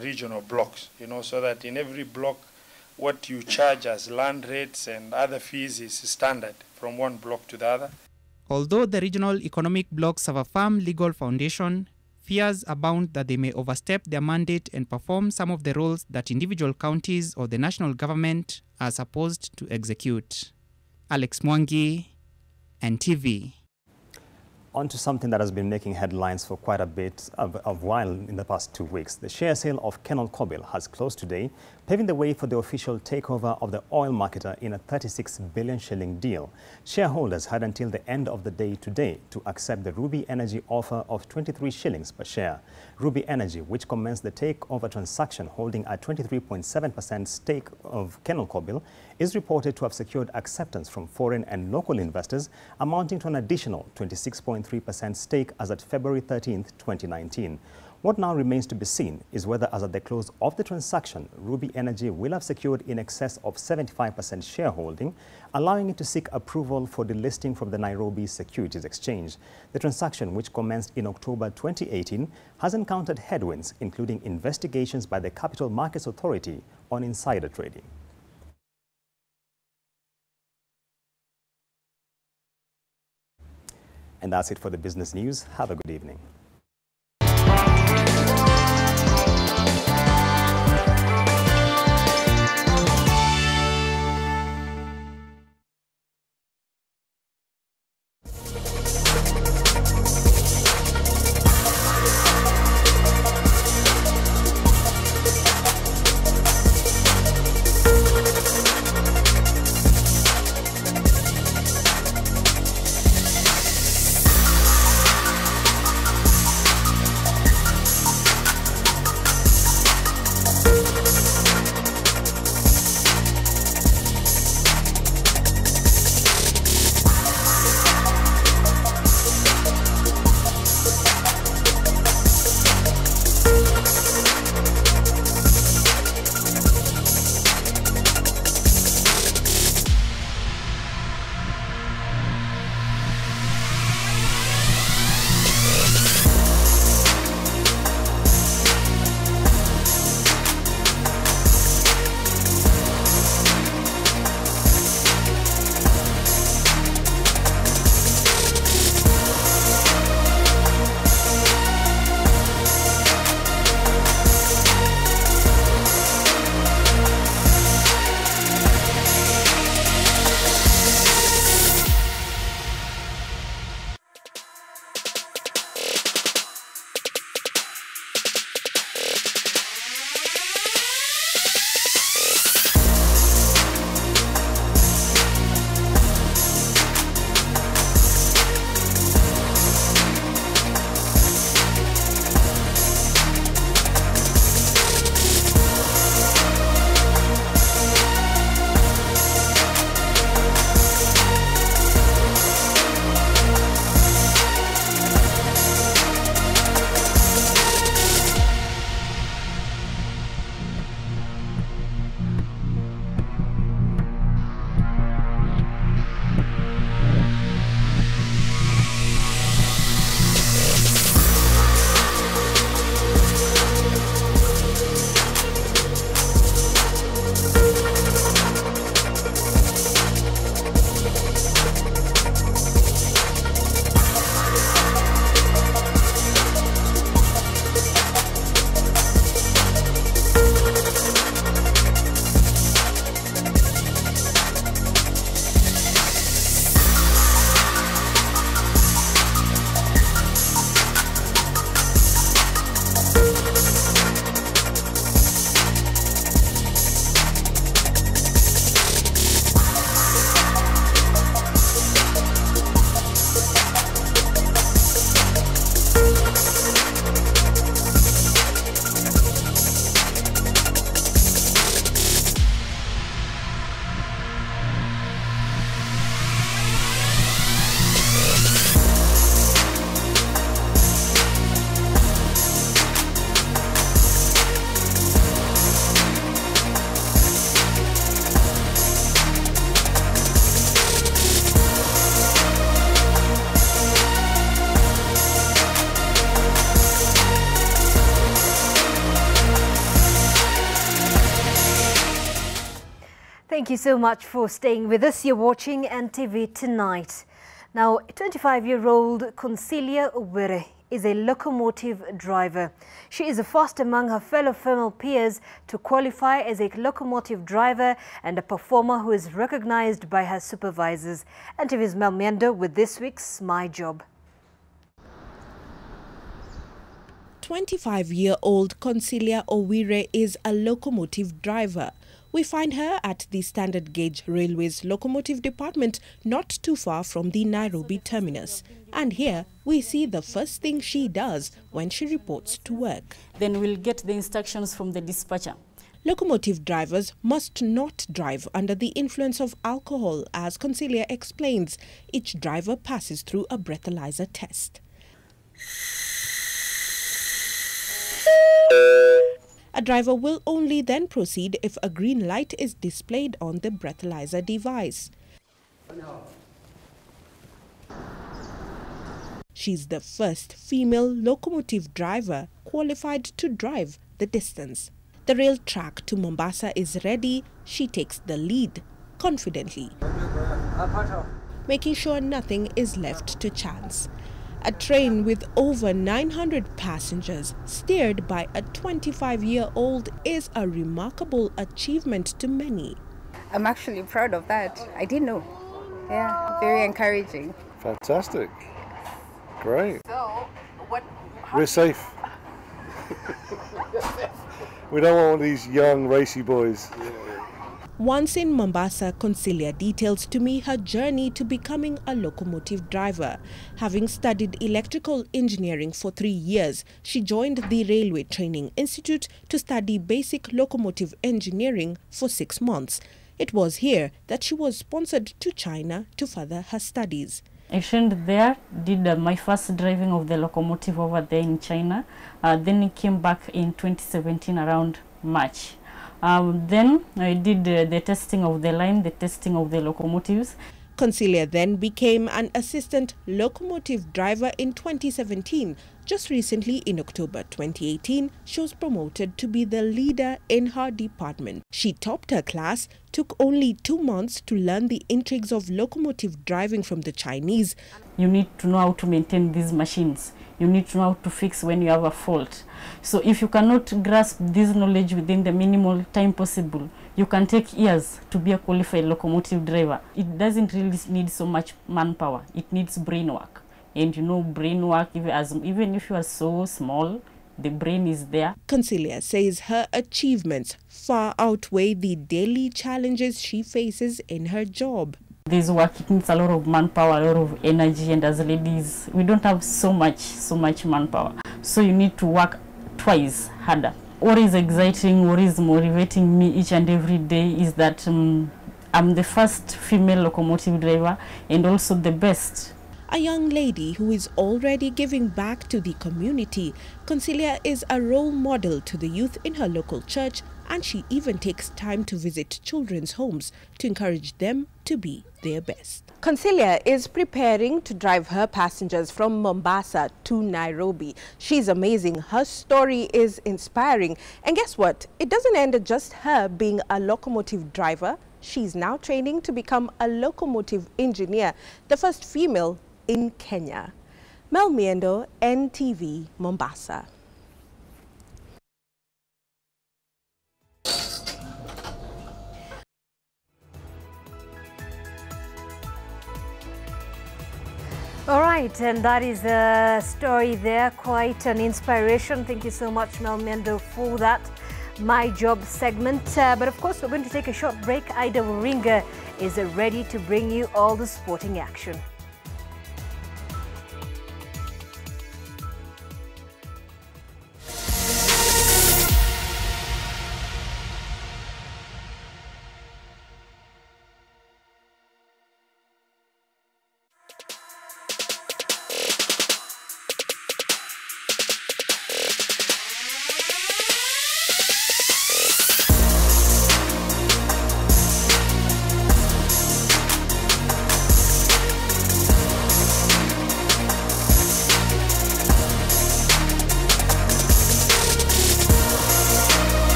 regional blocks, so that in every block, what you charge as land rates and other fees is standard from one block to the other. Although the regional economic blocs have a firm legal foundation, fears abound that they may overstep their mandate and perform some of the roles that individual counties or the national government are supposed to execute. Alex Mwangi, NTV. On to something that has been making headlines for quite a bit of while in the past 2 weeks. The share sale of Kenya-Somalia has closed today, paving the way for the official takeover of the oil marketer in a 36 billion shilling deal. Shareholders had until the end of the day today to accept the Ruby Energy offer of 23 shillings per share. Ruby Energy, which commenced the takeover transaction holding a 23.7% stake of Kenya-Somalia, is reported to have secured acceptance from foreign and local investors, amounting to an additional 26.3% stake as at February 13, 2019. What now remains to be seen is whether, as at the close of the transaction, Ruby Energy will have secured in excess of 75% shareholding, allowing it to seek approval for delisting from the Nairobi Securities Exchange. The transaction, which commenced in October 2018, has encountered headwinds, including investigations by the Capital Markets Authority on insider trading. And that's it for the business news. Have a good evening. Thank you so much for staying with us. You're watching NTV Tonight. Now, 25-year-old Consilia Obere is a locomotive driver. She is the first among her fellow female peers to qualify as a locomotive driver and a performer who is recognized by her supervisors. NTV's Mel Miendo with this week's My Job. 25-year-old Consilia Owire is a locomotive driver. We find her at the Standard Gauge Railway's locomotive department not too far from the Nairobi terminus. And here we see the first thing she does when she reports to work. Then we'll get the instructions from the dispatcher. Locomotive drivers must not drive under the influence of alcohol, as Consilia explains. Each driver passes through a breathalyzer test. A driver will only then proceed if a green light is displayed on the breathalyzer device. She's the first female locomotive driver qualified to drive the distance. The rail track to Mombasa is ready. She takes the lead confidently, making sure nothing is left to chance. A train with over 900 passengers steered by a 25-year-old is a remarkable achievement to many. I'm actually proud of that. I didn't know. Yeah, very encouraging. Fantastic. Great. So, we're safe. We don't want one of these young, racy boys. Once in Mombasa, Consilia details to me her journey to becoming a locomotive driver. Having studied electrical engineering for 3 years, she joined the Railway Training Institute to study basic locomotive engineering for 6 months. It was here that she was sponsored to China to further her studies. I trained there, did my first driving of the locomotive over there in China. Then I came back in 2017 around March. Then I did the testing of the line, the testing of the locomotives. Consilia then became an assistant locomotive driver in 2017. Just recently, in October 2018, she was promoted to be the leader in her department. She topped her class, took only 2 months to learn the intrigues of locomotive driving from the Chinese. You need to know how to maintain these machines. You need to know how to fix when you have a fault. So if you cannot grasp this knowledge within the minimal time possible, you can take years to be a qualified locomotive driver. It doesn't really need so much manpower. It needs brain work. And you know, brain work, even if you are so small, the brain is there. Consilia says her achievements far outweigh the daily challenges she faces in her job. This work, it needs a lot of manpower, a lot of energy, and as ladies, we don't have so much manpower. So you need to work twice harder. What is exciting, what is motivating me each and every day is that I'm the first female locomotive driver and also the best. A young lady who is already giving back to the community, Consilia is a role model to the youth in her local church, and she even takes time to visit children's homes to encourage them to be their best. Consilia is preparing to drive her passengers from Mombasa to Nairobi. She's amazing. Her story is inspiring. And guess what? It doesn't end at just her being a locomotive driver. She's now training to become a locomotive engineer, the first female in Kenya. Mel Miendo, NTV, Mombasa. All right, and that is a story there, quite an inspiration. Thank you so much, Mel Miendo, for that My Job segment. But of course, we're going to take a short break. Ida Waringa is ready to bring you all the sporting action.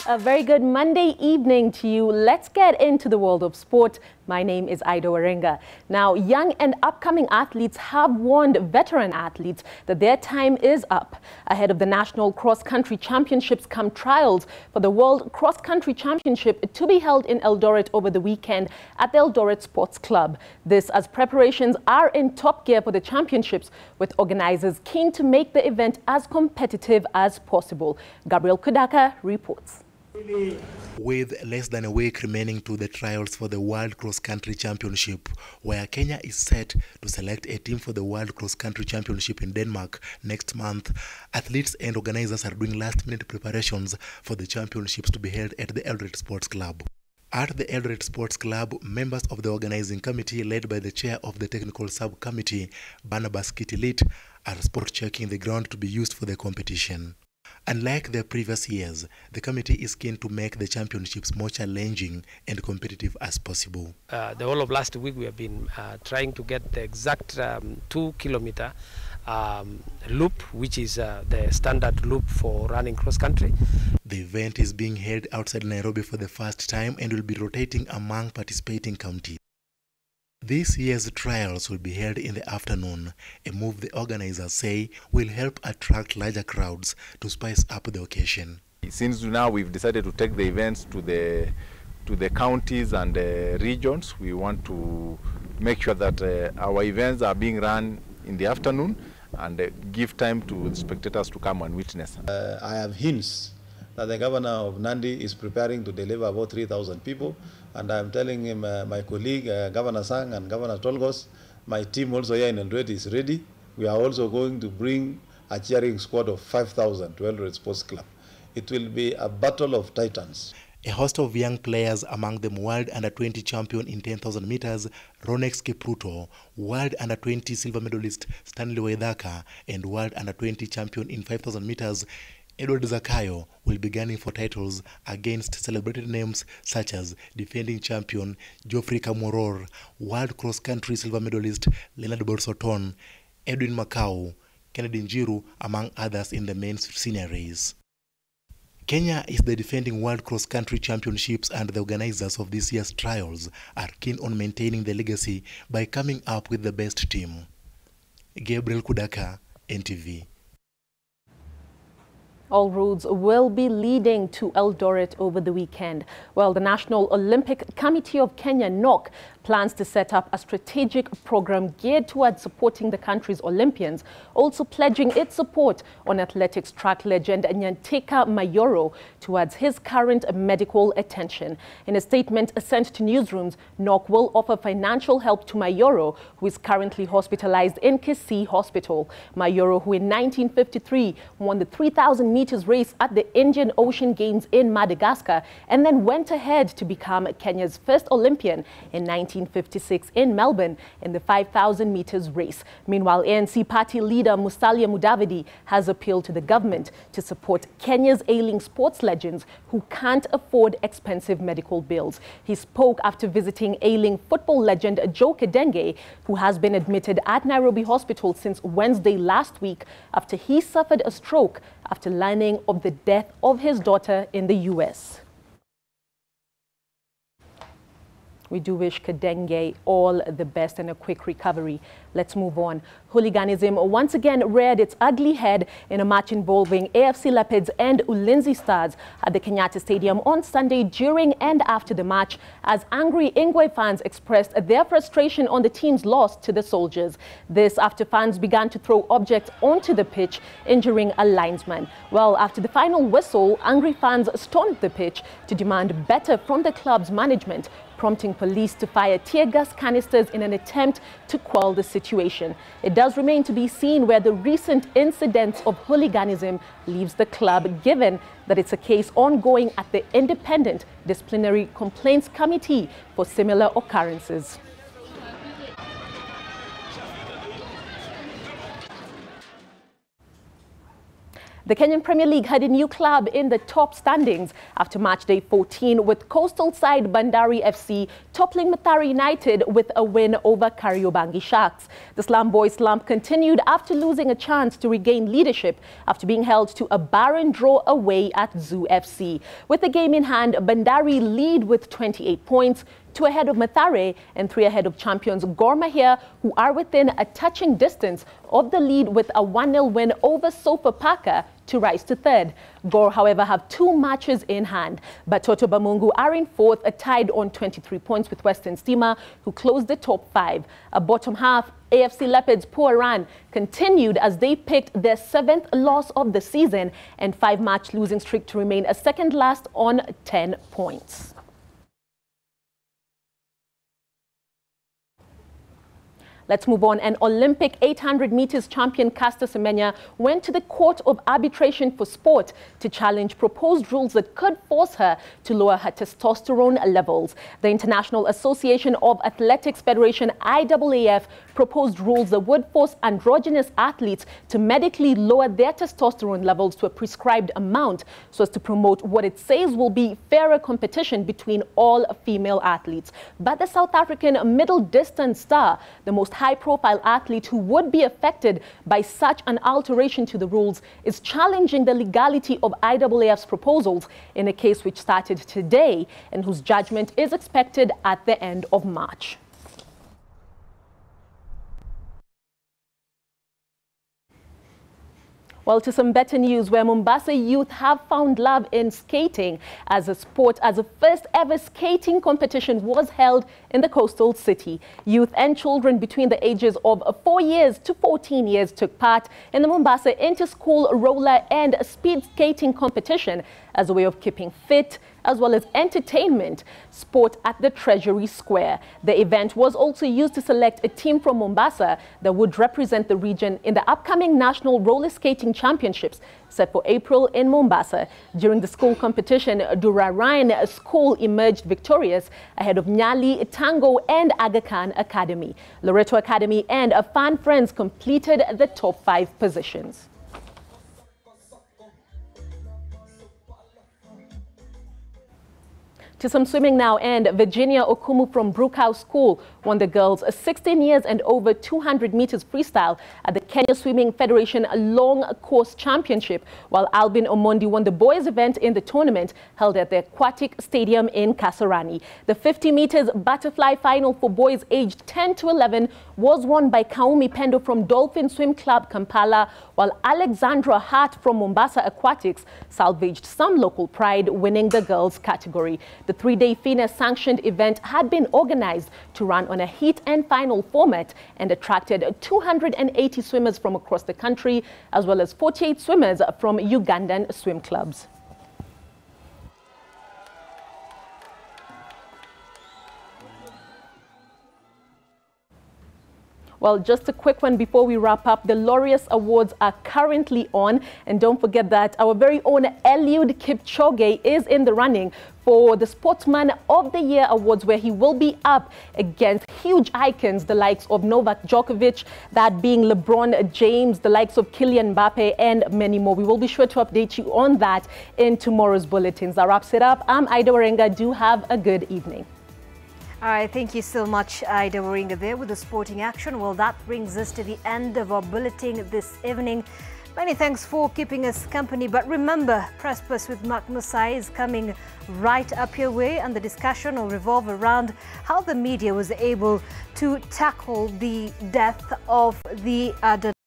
A very good Monday evening to you. Let's get into the world of sport. My name is Aido Warenga. Now, young and upcoming athletes have warned veteran athletes that their time is up. Ahead of the National Cross Country Championships come trials for the World Cross Country Championship to be held in Eldoret over the weekend at the Eldoret Sports Club. This as preparations are in top gear for the championships, with organizers keen to make the event as competitive as possible. Gabriel Kudaka reports. With less than a week remaining to the trials for the World Cross Country Championship, where Kenya is set to select a team for the World Cross Country Championship in Denmark next month, athletes and organizers are doing last-minute preparations for the championships to be held at the Eldoret Sports Club. At the Eldoret Sports Club, members of the organizing committee, led by the chair of the technical subcommittee, Barnabas Kitilit, are spot-checking the ground to be used for the competition. Unlike the previous years, the committee is keen to make the championships more challenging and competitive as possible. The whole of last week we have been trying to get the exact 2-kilometer loop, which is the standard loop for running cross-country. The event is being held outside Nairobi for the first time and will be rotating among participating counties. This year's trials will be held in the afternoon, a move the organizers say will help attract larger crowds to spice up the occasion. Since now we've decided to take the events to the counties and the regions, we want to make sure that our events are being run in the afternoon and give time to the spectators to come and witness. I have hints that the governor of Nandi is preparing to deliver about 3,000 people, and I'm telling him, my colleague, Governor Sang and Governor Tolgos, my team also here in Eldoret is ready. We are also going to bring a cheering squad of 5,000 to Eldoret Sports Club. It will be a battle of titans. A host of young players, among them World Under-20 champion in 10,000 meters, Ronex Kipruto, World Under-20 silver medalist Stanley Waithaka, and World Under-20 champion in 5,000 meters, Edward Zakayo, will be gunning for titles against celebrated names such as defending champion Geoffrey Kamworor, World Cross Country silver medalist Leonard Borsoton, Edwin Makau, Kennedy Njiru, among others in the men's senior race. Kenya is the defending World Cross Country Championships, and the organizers of this year's trials are keen on maintaining the legacy by coming up with the best team. Gabriel Kudaka, NTV. All roads will be leading to Eldoret over the weekend. Well, the National Olympic Committee of Kenya, NOC, plans to set up a strategic program geared towards supporting the country's Olympians, also pledging its support on athletics track legend Nyanteka Mayoro towards his current medical attention. In a statement sent to newsrooms, NOC will offer financial help to Mayoro, who is currently hospitalized in Kisii Hospital. Mayoro, who in 1953 won the 3,000 meters race at the Indian Ocean Games in Madagascar, and then went ahead to become Kenya's first Olympian in 1956 in Melbourne in the 5,000 meters race. Meanwhile, ANC party leader Musalia Mudavadi has appealed to the government to support Kenya's ailing sports legends who can't afford expensive medical bills. He spoke after visiting ailing football legend Joe Kedenge, who has been admitted at Nairobi Hospital since Wednesday last week after he suffered a stroke after learning of the death of his daughter in the US. We do wish Kedenge all the best and a quick recovery. Let's move on. Hooliganism once again reared its ugly head in a match involving AFC Leopards and Ulinzi Stars at the Kenyatta Stadium on Sunday during and after the match, as angry Ingwe fans expressed their frustration on the team's loss to the Soldiers. This after fans began to throw objects onto the pitch, injuring a linesman. Well, after the final whistle, angry fans stormed the pitch to demand better from the club's management, prompting police to fire tear gas canisters in an attempt to quell the situation. It does remain to be seen where the recent incidents of hooliganism leaves the club, given that it's a case ongoing at the Independent Disciplinary Complaints Committee for similar occurrences. The Kenyan Premier League had a new club in the top standings after match day 14 with coastal side Bandari FC toppling Mathare United with a win over Kariobangi Sharks. The Slum Boys slump continued after losing a chance to regain leadership after being held to a barren draw away at Zoo FC. With the game in hand, Bandari lead with 28 points, 2 ahead of Mathare and 3 ahead of champions Gor Mahia, who are within a touching distance of the lead with a 1-0 win over Sofapaka to rise to third. Gor, however, have 2 matches in hand. But Toto Bamungu are in fourth, tied on 23 points with Western Stima, who closed the top 5. A bottom half, AFC Leopards' poor run continued as they picked their 7th loss of the season and 5-match losing streak to remain a second last on 10 points. Let's move on. An Olympic 800 meters champion Caster Semenya went to the Court of Arbitration for Sport to challenge proposed rules that could force her to lower her testosterone levels. The International Association of Athletics Federation, IAAF, proposed rules that would force androgynous athletes to medically lower their testosterone levels to a prescribed amount so as to promote what it says will be fairer competition between all female athletes. But the South African middle distance star, the most high-profile athlete who would be affected by such an alteration to the rules, is challenging the legality of IAAF's proposals in a case which started today and whose judgment is expected at the end of March. Well, to some better news, where Mombasa youth have found love in skating as a sport, as a first ever skating competition was held in the coastal city. Youth and children between the ages of 4 years to 14 years took part in the Mombasa Inter-School Roller and Speed Skating competition as a way of keeping fit, as well as entertainment sport at the Treasury Square. The event was also used to select a team from Mombasa that would represent the region in the upcoming National Roller Skating Championships set for April in Mombasa. During the school competition, Durarine School emerged victorious ahead of Nyali, Tango and Aga Khan Academy. Loreto Academy and Fan Friends completed the top 5 positions. To some swimming now, and Virginia Okumu from Brookhouse School won the girls' 16 years and over 200 meters freestyle at the Kenya Swimming Federation Long Course Championship, while Albin Omondi won the boys' event in the tournament held at the Aquatic Stadium in Kasarani. The 50 meters butterfly final for boys aged 10 to 11 was won by Kaumi Pendo from Dolphin Swim Club Kampala, while Alexandra Hart from Mombasa Aquatics salvaged some local pride, winning the girls' category. The 3-day FINA-sanctioned event had been organized to run on a heat and final format and attracted 280 swimmers from across the country, as well as 48 swimmers from Ugandan swim clubs. Well, just a quick one before we wrap up. The Laureus Awards are currently on. And don't forget that our very own Eliud Kipchoge is in the running for the Sportsman of the Year Awards, where he will be up against huge icons, the likes of Novak Djokovic, that being LeBron James, the likes of Kylian Mbappe, and many more. We will be sure to update you on that in tomorrow's bulletins. That wraps it up. I'm Ida Warenga. Do have a good evening. All right, thank you so much, Ida Waringa, there with the sporting action. Well, that brings us to the end of our bulletin this evening. Many thanks for keeping us company. But remember, Press Plus with Mark Musai is coming right up your way, and the discussion will revolve around how the media was able to tackle the death of the